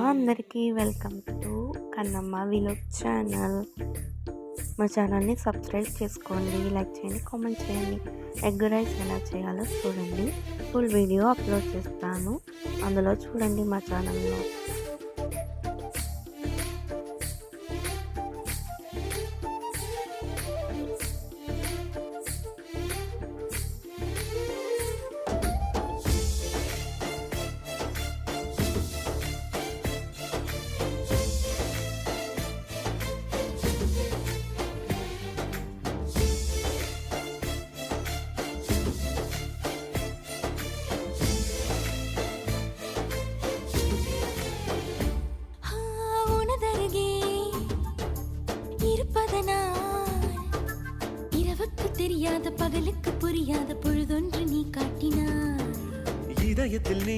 అందరికీ welcome to Kannamma విలోగ్ channel. మా ఛానల్ని సబ్స్క్రైబ్ చేసుకోండి, లైక్ చేయండి, కామెంట్ చేయండి. ఎగ్ రైస్ ఎలా చేయాలో చూడండి. ఫుల్ వీడియో అప్లోడ్ చేస్తాను, అందులో చూడండి మా ఛానల్లో. தெரியாத பகலுக்கு புரியாத பொழுதொன்று நீ காட்டினாய். இதயத்தில் நீ